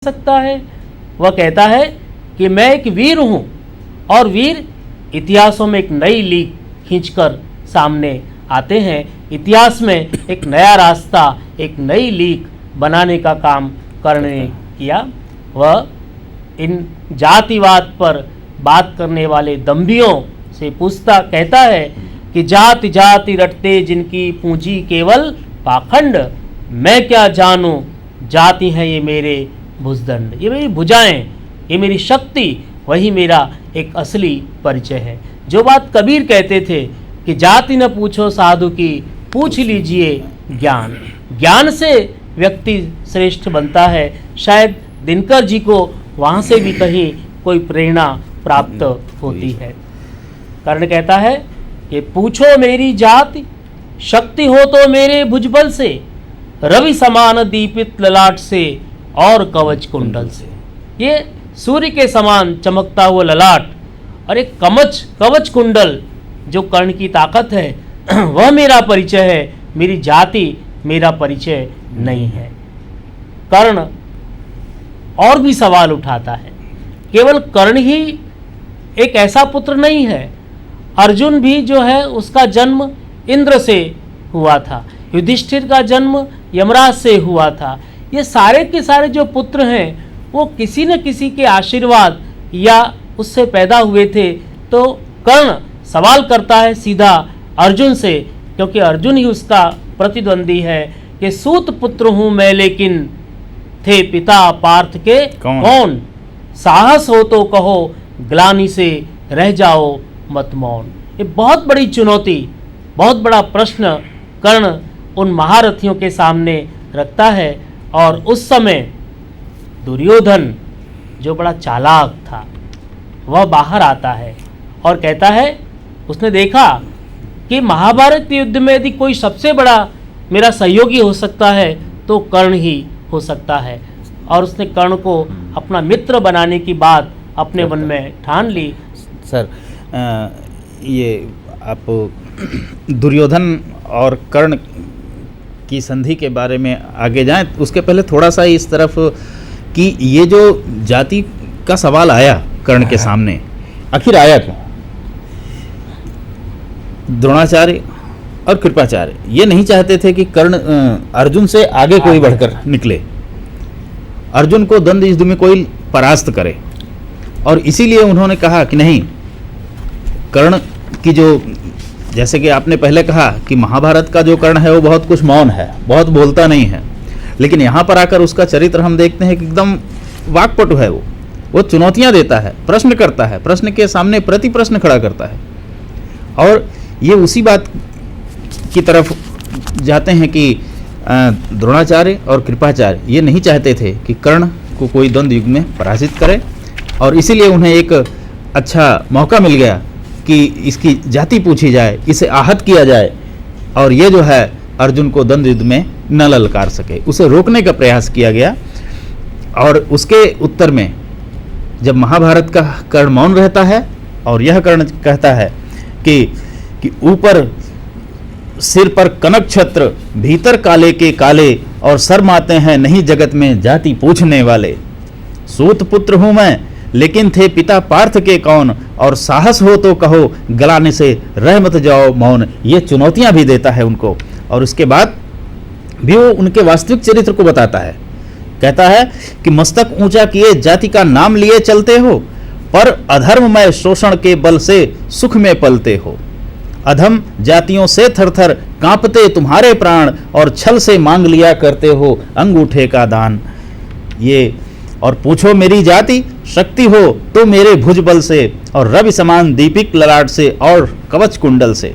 सकता है। वह कहता है कि मैं एक वीर हूँ और वीर इतिहासों में एक नई लीक खींचकर सामने आते हैं। इतिहास में एक नया रास्ता, एक नई लीक बनाने का काम करने किया। वह इन जातिवाद पर बात करने वाले दम्भियों से कहता है कि जाति जाति रटते जिनकी पूंजी केवल पाखंड, मैं क्या जानूं जाति है ये मेरे भुजदंड, ये मेरी भुजाएं, ये मेरी शक्ति, वही मेरा एक असली परिचय है। जो बात कबीर कहते थे कि जाति न पूछो साधु की, पूछ लीजिए ज्ञान। ज्ञान से व्यक्ति श्रेष्ठ बनता है। शायद दिनकर जी को वहाँ से भी कहीं कोई प्रेरणा प्राप्त होती है। कर्ण कहता है कि पूछो मेरी जाति, शक्ति हो तो मेरे भुजबल से, रवि समान दीपित ललाट से और कवच कुंडल से। ये सूर्य के समान चमकता हुआ ललाट और एक कवच कुंडल जो कर्ण की ताकत है वह मेरा परिचय है, मेरी जाति मेरा परिचय नहीं है। कर्ण और भी सवाल उठाता है। केवल कर्ण ही एक ऐसा पुत्र नहीं है, अर्जुन भी जो है उसका जन्म इंद्र से हुआ था, युधिष्ठिर का जन्म यमराज से हुआ था। ये सारे के सारे जो पुत्र हैं वो किसी न किसी के आशीर्वाद या उससे पैदा हुए थे। तो कर्ण सवाल करता है सीधा अर्जुन से, क्योंकि अर्जुन ही उसका प्रतिद्वंदी है, कि सूत पुत्र हूँ मैं लेकिन थे पिता पार्थ के कौन, साहस हो तो कहो ग्लानि से रह जाओ मत मौन। ये बहुत बड़ी चुनौती, बहुत बड़ा प्रश्न कर्ण उन महारथियों के सामने रखता है। और उस समय दुर्योधन जो बड़ा चालाक था वह बाहर आता है और कहता है उसने देखा कि महाभारत के युद्ध में यदि कोई सबसे बड़ा मेरा सहयोगी हो सकता है तो कर्ण ही हो सकता है। और उसने कर्ण को अपना मित्र बनाने की बात अपने मन में ठान ली। सर ये आप दुर्योधन और कर्ण की संधि के बारे में आगे जाएं, उसके पहले थोड़ा सा इस तरफ कि ये जो जाति का सवाल आया कर्ण के सामने, आखिर आया क्यों? द्रोणाचार्य और कृपाचार्य ये नहीं चाहते थे कि कर्ण अर्जुन से आगे कोई बढ़कर निकले, अर्जुन को द्वंद्व युद्ध में कोई परास्त करे, और इसीलिए उन्होंने कहा कि नहीं, कर्ण की जो, जैसे कि आपने पहले कहा कि महाभारत का जो कर्ण है वो बहुत कुछ मौन है, बहुत बोलता नहीं है, लेकिन यहाँ पर आकर उसका चरित्र हम देखते हैं कि एकदम वाक्पटु है। वो चुनौतियाँ देता है, प्रश्न करता है, प्रश्न के सामने प्रति प्रश्न खड़ा करता है। और ये उसी बात की तरफ जाते हैं कि द्रोणाचार्य और कृपाचार्य ये नहीं चाहते थे कि कर्ण को कोई द्वंद्व युद्ध में पराजित करे, और इसीलिए उन्हें एक अच्छा मौका मिल गया कि इसकी जाति पूछी जाए, इसे आहत किया जाए, और ये जो है अर्जुन को द्वंद्व युद्ध में न ललकार सके, उसे रोकने का प्रयास किया गया। और उसके उत्तर में जब महाभारत का कर्ण मौन रहता है और यह कर्ण कहता है कि ऊपर सिर पर कनक छत्र, भीतर काले के काले, और शर्माते हैं नहीं जगत में जाति पूछने वाले, सूत पुत्र हूँ मैं लेकिन थे पिता पार्थ के कौन, और साहस हो तो कहो गलाने से रह मत जाओ मौन। ये चुनौतियां भी देता है उनको, और उसके बाद भी वो उनके वास्तविक चरित्र को बताता है। कहता है कि मस्तक ऊंचा किए जाति का नाम लिए चलते हो, पर अधर्ममय शोषण के बल से सुख में पलते हो, अधम जातियों से थरथर कांपते तुम्हारे प्राण, और छल से मांग लिया करते हो अंगूठे का दान। ये और पूछो मेरी जाति, शक्ति हो तो मेरे भुजबल से, और रवि समान दीपिक ललाट से और कवच कुंडल से।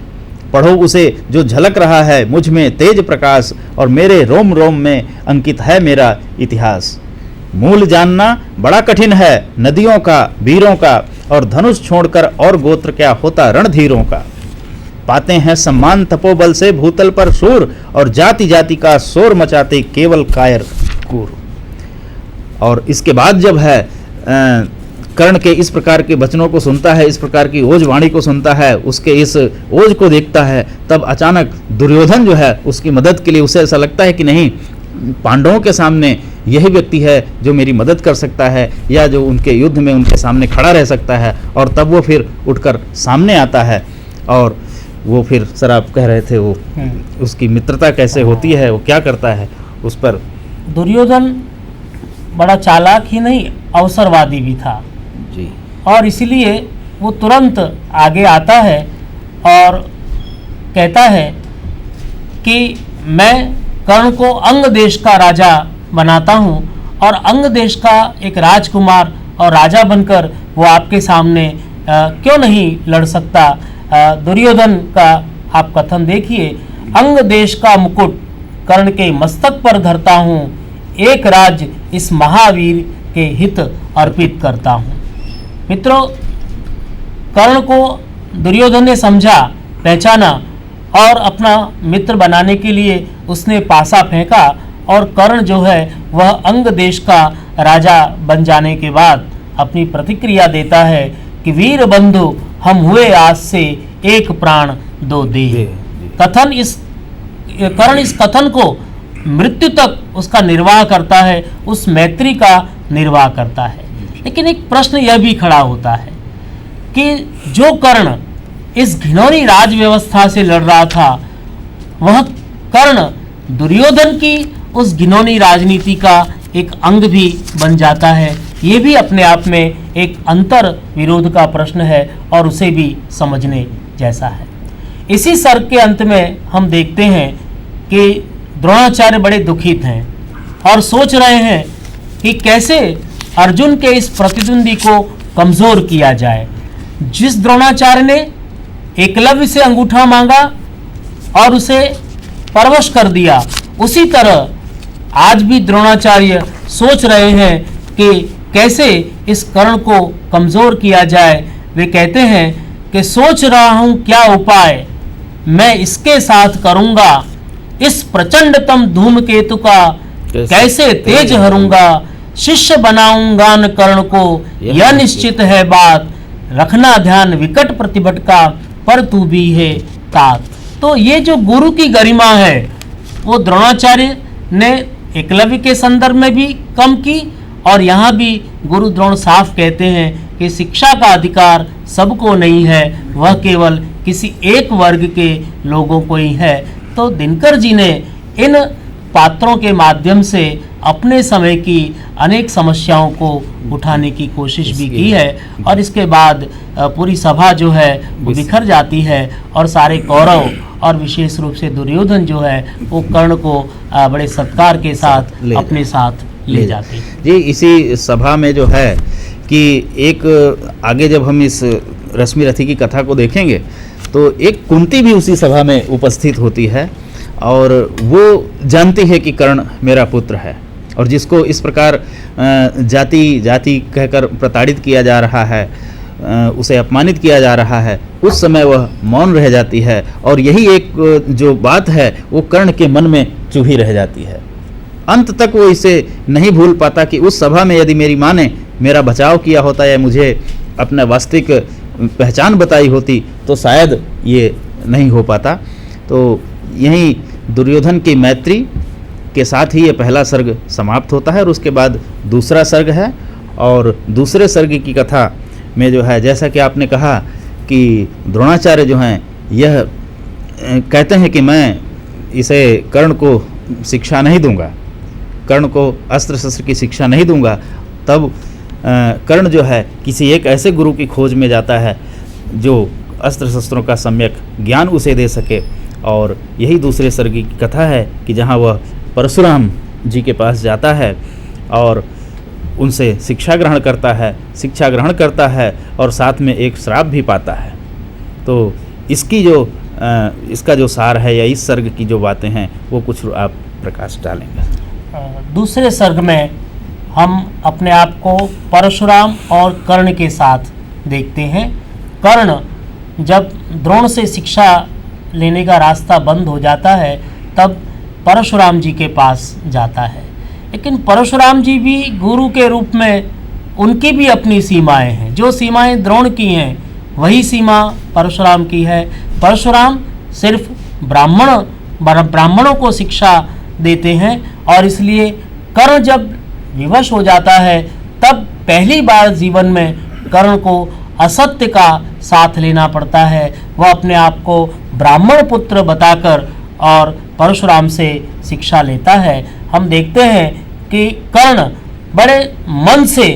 पढ़ो उसे जो झलक रहा है मुझ में तेज प्रकाश, और मेरे रोम रोम में अंकित है मेरा इतिहास। मूल जानना बड़ा कठिन है नदियों का, वीरों का, और धनुष छोड़कर और गोत्र क्या होता रणधीरों का। पाते हैं सम्मान तपोबल से भूतल पर शूर, और जाति जाति का शोर मचाते केवल कायर कूर। और इसके बाद जब है कर्ण के इस प्रकार के वचनों को सुनता है, इस प्रकार की ओज वाणी को सुनता है, उसके इस ओज को देखता है, तब अचानक दुर्योधन जो है उसकी मदद के लिए, उसे ऐसा लगता है कि नहीं, पांडवों के सामने यही व्यक्ति है जो मेरी मदद कर सकता है या जो उनके युद्ध में उनके सामने खड़ा रह सकता है। और तब वो फिर उठकर सामने आता है और वो फिर सर आप कह रहे थे वो उसकी मित्रता कैसे होती है, वो क्या करता है उस पर। दुर्योधन बड़ा चालाक ही नहीं अवसरवादी भी था जी। और इसीलिए वो तुरंत आगे आता है और कहता है कि मैं कर्ण को अंग देश का राजा बनाता हूँ और अंग देश का एक राजकुमार और राजा बनकर वो आपके सामने क्यों नहीं लड़ सकता। दुर्योधन का आप कथन देखिए, अंग देश का मुकुट कर्ण के मस्तक पर धरता हूँ, एक राज्य इस महावीर के हित अर्पित करता हूँ। मित्रों, कर्ण को दुर्योधन ने समझा, पहचाना और अपना मित्र बनाने के लिए उसने पासा फेंका और कर्ण जो है वह अंग देश का राजा बन जाने के बाद अपनी प्रतिक्रिया देता है कि वीर बंधु हम हुए आज से एक प्राण दो देह। कर्ण इस कथन को मृत्यु तक उसका निर्वाह करता है, उस मैत्री का निर्वाह करता है। लेकिन एक प्रश्न यह भी खड़ा होता है कि जो कर्ण इस घिनौनी राज व्यवस्था से लड़ रहा था, वह कर्ण दुर्योधन की उस घिनौनी राजनीति का एक अंग भी बन जाता है। ये भी अपने आप में एक अंतर विरोध का प्रश्न है और उसे भी समझने जैसा है। इसी सर्ग के अंत में हम देखते हैं कि द्रोणाचार्य बड़े दुखित हैं और सोच रहे हैं कि कैसे अर्जुन के इस प्रतिद्वंदी को कमजोर किया जाए। जिस द्रोणाचार्य ने एकलव्य से अंगूठा मांगा और उसे परवश कर दिया, उसी तरह आज भी द्रोणाचार्य सोच रहे हैं कि कैसे इस कर्ण को कमजोर किया जाए। वे कहते हैं कि सोच रहा हूं क्या उपाय मैं इसके साथ करूंगा, इस प्रचंडतम धूमकेतु का कैसे तेज हरूंगा, शिष्य बनाऊंगा न कर्ण को यह निश्चित है बात, रखना ध्यान विकट प्रतिभट का पर तू भी है तात। तो ये जो गुरु की गरिमा है वो द्रोणाचार्य ने एकलव्य के संदर्भ में भी कम की और यहाँ भी गुरु द्रोण साफ कहते हैं कि शिक्षा का अधिकार सबको नहीं है, वह केवल किसी एक वर्ग के लोगों को ही है। तो दिनकर जी ने इन पात्रों के माध्यम से अपने समय की अनेक समस्याओं को उठाने की कोशिश भी की है और इसके बाद पूरी सभा जो है वो बिखर जाती है और सारे कौरव और विशेष रूप से दुर्योधन जो है वो कर्ण को बड़े सत्कार के साथ अपने साथ ले जाते हैं। जी, इसी सभा में जो है कि एक आगे जब हम इस रश्मि रथी की कथा को देखेंगे तो एक कुंती भी उसी सभा में उपस्थित होती है और वो जानती है कि कर्ण मेरा पुत्र है और जिसको इस प्रकार जाति जाति कहकर प्रताड़ित किया जा रहा है, उसे अपमानित किया जा रहा है, उस समय वह मौन रह जाती है और यही एक जो बात है वो कर्ण के मन में चुभी रह जाती है। अंत तक वो इसे नहीं भूल पाता कि उस सभा में यदि मेरी माँ ने मेरा बचाव किया होता या मुझे अपना वास्तविक पहचान बताई होती तो शायद ये नहीं हो पाता। तो यही दुर्योधन की मैत्री के साथ ही ये पहला सर्ग समाप्त होता है और उसके बाद दूसरा सर्ग है। और दूसरे सर्ग की कथा में जो है, जैसा कि आपने कहा कि द्रोणाचार्य जो हैं यह कहते हैं कि मैं इसे कर्ण को शिक्षा नहीं दूंगा, कर्ण को अस्त्र शस्त्र की शिक्षा नहीं दूंगा। तब कर्ण जो है किसी एक ऐसे गुरु की खोज में जाता है जो अस्त्र शस्त्रों का सम्यक ज्ञान उसे दे सके। और यही दूसरे सर्ग की कथा है कि जहाँ वह परशुराम जी के पास जाता है और उनसे शिक्षा ग्रहण करता है और साथ में एक श्राप भी पाता है। तो इसका जो सार है या इस सर्ग की जो बातें हैं वो कुछ आप प्रकाश डालेंगे। दूसरे सर्ग में हम अपने आप को परशुराम और कर्ण के साथ देखते हैं। कर्ण जब द्रोण से शिक्षा लेने का रास्ता बंद हो जाता है तब परशुराम जी के पास जाता है, लेकिन परशुराम जी भी गुरु के रूप में उनकी भी अपनी सीमाएं हैं। जो सीमाएं द्रोण की हैं वही सीमा परशुराम की है। परशुराम सिर्फ ब्राह्मणों को शिक्षा देते हैं और इसलिए कर्ण जब विवश हो जाता है तब पहली बार जीवन में कर्ण को असत्य का साथ लेना पड़ता है। वह अपने आप को ब्राह्मण पुत्र बताकर और परशुराम से शिक्षा लेता है। हम देखते हैं कि कर्ण बड़े मन से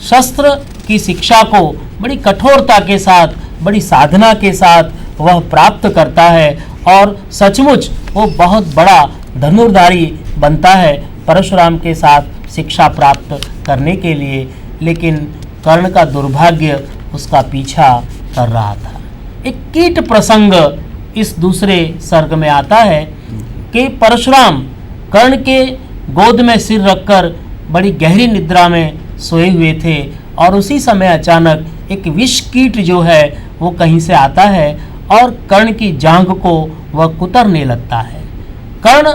शस्त्र की शिक्षा को बड़ी कठोरता के साथ, बड़ी साधना के साथ वह प्राप्त करता है और सचमुच वो बहुत बड़ा धनुर्धारी बनता है परशुराम के साथ शिक्षा प्राप्त करने के लिए। लेकिन कर्ण का दुर्भाग्य उसका पीछा कर रहा था। एक कीट प्रसंग इस दूसरे सर्ग में आता है कि परशुराम कर्ण के गोद में सिर रखकर बड़ी गहरी निद्रा में सोए हुए थे और उसी समय अचानक एक विष कीट जो है वो कहीं से आता है और कर्ण की जांघ को वह कुतरने लगता है। कर्ण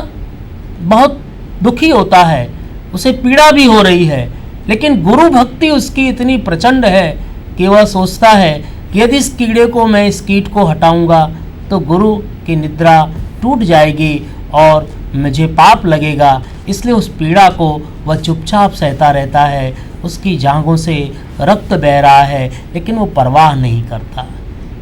बहुत दुखी होता है, उसे पीड़ा भी हो रही है, लेकिन गुरु भक्ति उसकी इतनी प्रचंड है कि वह सोचता है कि यदि इस कीड़े को मैं इस कीट को हटाऊंगा तो गुरु की निद्रा टूट जाएगी और मुझे पाप लगेगा। इसलिए उस पीड़ा को वह चुपचाप सहता रहता है। उसकी जांघों से रक्त बह रहा है लेकिन वो परवाह नहीं करता।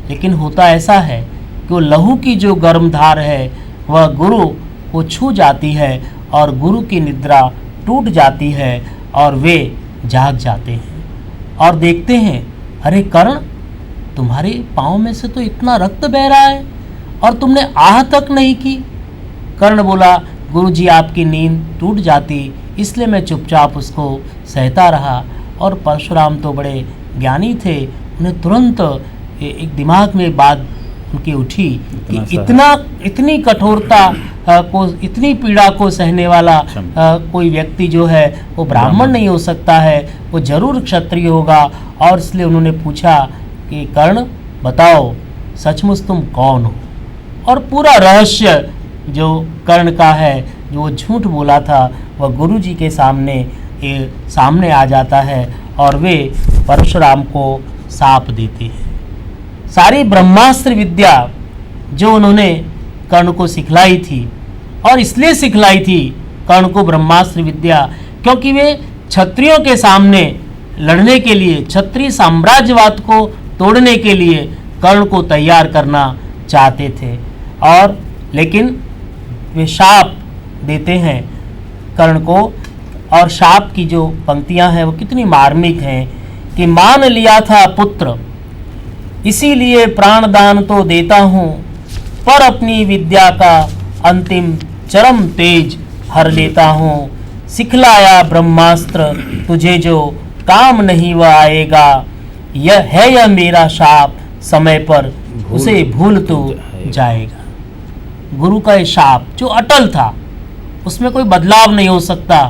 लेकिन होता ऐसा है कि वो लहू की जो गर्म धार है वह गुरु को छू जाती है और गुरु की निद्रा टूट जाती है और वे जाग जाते हैं और देखते हैं, अरे कर्ण, तुम्हारे पाँव में से तो इतना रक्त बह रहा है और तुमने आह तक नहीं की। कर्ण बोला, गुरुजी आपकी नींद टूट जाती इसलिए मैं चुपचाप उसको सहता रहा। और परशुराम तो बड़े ज्ञानी थे, उन्हें तुरंत एक दिमाग में बात उनकी उठी कि इतनी कठोरता को, इतनी पीड़ा को सहने वाला कोई व्यक्ति जो है वो ब्राह्मण नहीं हो सकता है, वो जरूर क्षत्रिय होगा। और इसलिए उन्होंने पूछा कि कर्ण बताओ सचमुच तुम कौन हो। और पूरा रहस्य जो कर्ण का है, जो वो झूठ बोला था, वह गुरुजी के सामने आ जाता है और वे परशुराम को शाप देते हैं। सारी ब्रह्मास्त्र विद्या जो उन्होंने कर्ण को सिखलाई थी, और इसलिए सिखलाई थी कर्ण को ब्रह्मास्त्र विद्या क्योंकि वे क्षत्रियों के सामने लड़ने के लिए, क्षत्रिय साम्राज्यवाद को तोड़ने के लिए कर्ण को तैयार करना चाहते थे। और लेकिन वे शाप देते हैं कर्ण को, और शाप की जो पंक्तियां हैं वो कितनी मार्मिक हैं कि मान लिया था पुत्र इसीलिए प्राणदान तो देता हूँ, पर अपनी विद्या का अंतिम चरम तेज हर लेता हूँ। सिखलाया ब्रह्मास्त्र तुझे जो काम नहीं वह आएगा, यह मेरा शाप समय पर उसे भूल तो जाएगा। गुरु का ये शाप जो अटल था उसमें कोई बदलाव नहीं हो सकता।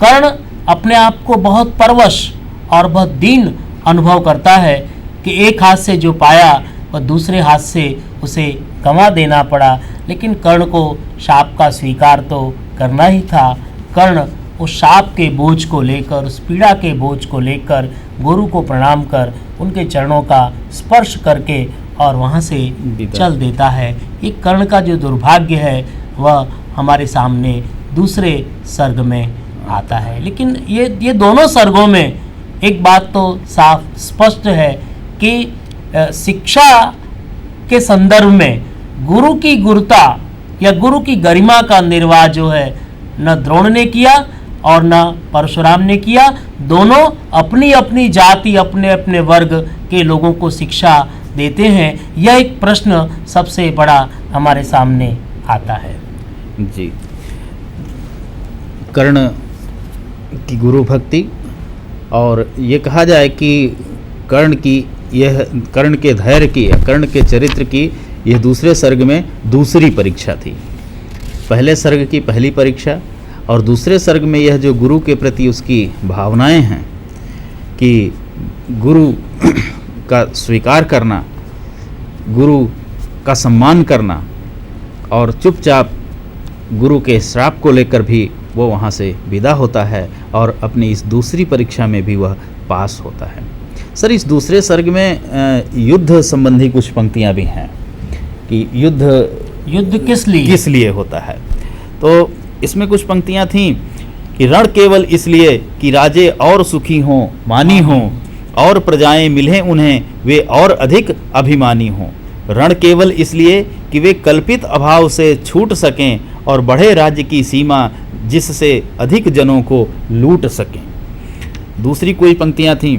कर्ण अपने आप को बहुत परवश और बहुत दीन अनुभव करता है कि एक हाथ से जो पाया वह दूसरे हाथ से उसे गंवा देना पड़ा। लेकिन कर्ण को शाप का स्वीकार तो करना ही था। कर्ण उस शाप के बोझ को लेकर, उस पीड़ा के बोझ को लेकर गुरु को प्रणाम कर उनके चरणों का स्पर्श करके और वहाँ से चल देता है। ये कर्ण का जो दुर्भाग्य है वह हमारे सामने दूसरे सर्ग में आता है। लेकिन ये दोनों सर्गों में एक बात तो साफ स्पष्ट है कि शिक्षा के संदर्भ में गुरु की गुरुता या गुरु की गरिमा का निर्वाह जो है न द्रोण ने किया और न परशुराम ने किया। दोनों अपनी अपनी जाति, अपने अपने वर्ग के लोगों को शिक्षा देते हैं। यह एक प्रश्न सबसे बड़ा हमारे सामने आता है। जी, कर्ण की गुरु भक्ति, और ये कहा जाए कि कर्ण के धैर्य की, कर्ण के चरित्र की यह दूसरे सर्ग में दूसरी परीक्षा थी। पहले सर्ग की पहली परीक्षा और दूसरे सर्ग में यह जो गुरु के प्रति उसकी भावनाएं हैं कि गुरु का स्वीकार करना, गुरु का सम्मान करना और चुपचाप गुरु के श्राप को लेकर भी वो वहाँ से विदा होता है और अपनी इस दूसरी परीक्षा में भी वह पास होता है। सर, इस दूसरे सर्ग में युद्ध संबंधी कुछ पंक्तियाँ भी हैं कि युद्ध किस लिए होता है। तो इसमें कुछ पंक्तियाँ थीं कि रण केवल इसलिए कि राजे और सुखी हों, मानी हों, और प्रजाएं मिलें उन्हें, वे और अधिक अभिमानी हों। रण केवल इसलिए कि वे कल्पित अभाव से छूट सकें और बढ़े राज्य की सीमा, जिससे अधिक जनों को लूट सकें। दूसरी कोई पंक्तियां थीं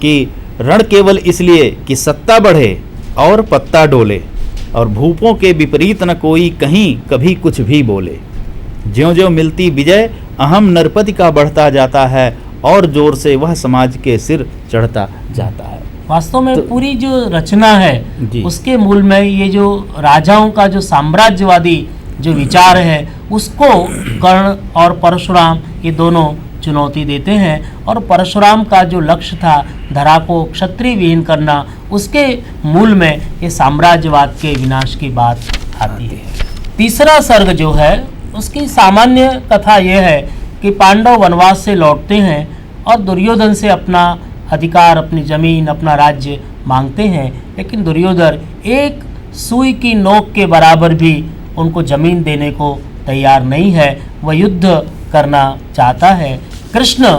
कि रण केवल इसलिए कि सत्ता बढ़े और पत्ता डोले, और भूपों के विपरीत न कोई कहीं कभी कुछ भी बोले। ज्यों ज्यों मिलती विजय अहम नरपति का बढ़ता जाता है, और जोर से वह समाज के सिर चढ़ता जाता है। वास्तव में पूरी जो रचना है जी। उसके मूल में ये जो राजाओं का जो साम्राज्यवादी जो विचार है उसको कर्ण और परशुराम ये दोनों चुनौती देते हैं। और परशुराम का जो लक्ष्य था धरा को क्षत्रिय विहीन करना, उसके मूल में ये साम्राज्यवाद के विनाश की बात आती है। तीसरा सर्ग जो है उसकी सामान्य कथा यह है कि पांडव वनवास से लौटते हैं और दुर्योधन से अपना अधिकार, अपनी जमीन, अपना राज्य मांगते हैं, लेकिन दुर्योधन एक सुई की नोक के बराबर भी उनको जमीन देने को तैयार नहीं है। वह युद्ध करना चाहता है। कृष्ण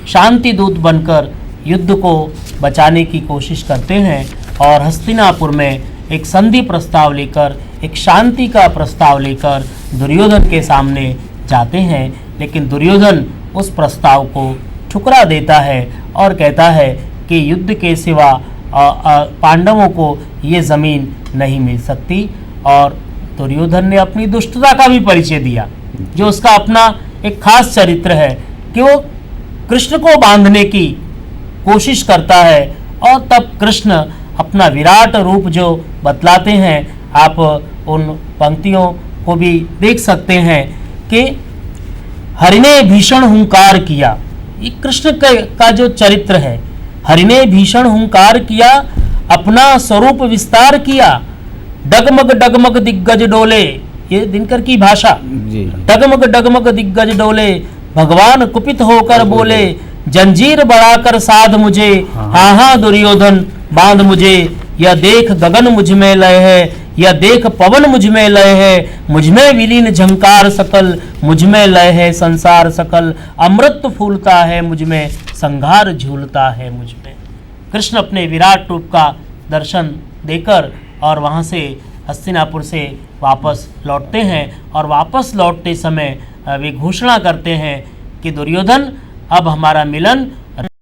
शांति दूत बनकर युद्ध को बचाने की कोशिश करते हैं और हस्तिनापुर में एक संधि प्रस्ताव लेकर, एक शांति का प्रस्ताव लेकर दुर्योधन के सामने जाते हैं, लेकिन दुर्योधन उस प्रस्ताव को ठुकरा देता है और कहता है कि युद्ध के सिवा पांडवों को ये ज़मीन नहीं मिल सकती। और दुर्योधन ने अपनी दुष्टता का भी परिचय दिया, जो उसका अपना एक खास चरित्र है कि वो कृष्ण को बांधने की कोशिश करता है। और तब कृष्ण अपना विराट रूप जो बतलाते हैं, आप उन पंक्तियों को भी देख सकते हैं कि हरि ने भीषण हुंकार किया। ये कृष्ण का जो चरित्र है, हरि ने भीषण हुंकार किया, अपना स्वरूप विस्तार किया, डगमग डगमग दिग्गज डोले, ये दिनकर की भाषा, डगमग डगमग दिग्गज डोले, भगवान कुपित होकर बोले, जंजीर बढ़ाकर साध मुझे, हाँ हाँ दुर्योधन बांध मुझे, यह देख गगन मुझ में लय है, यह देख पवन मुझ में लय है, मुझ में विलीन झंकार सकल, मुझ में लय है संसार सकल, अमृत फूलता है मुझ में, संघार झूलता है मुझ में। कृष्ण अपने विराट रूप का दर्शन देकर और वहाँ से हस्तिनापुर से वापस लौटते हैं और वापस लौटते समय वे घोषणा करते हैं कि दुर्योधन अब हमारा मिलन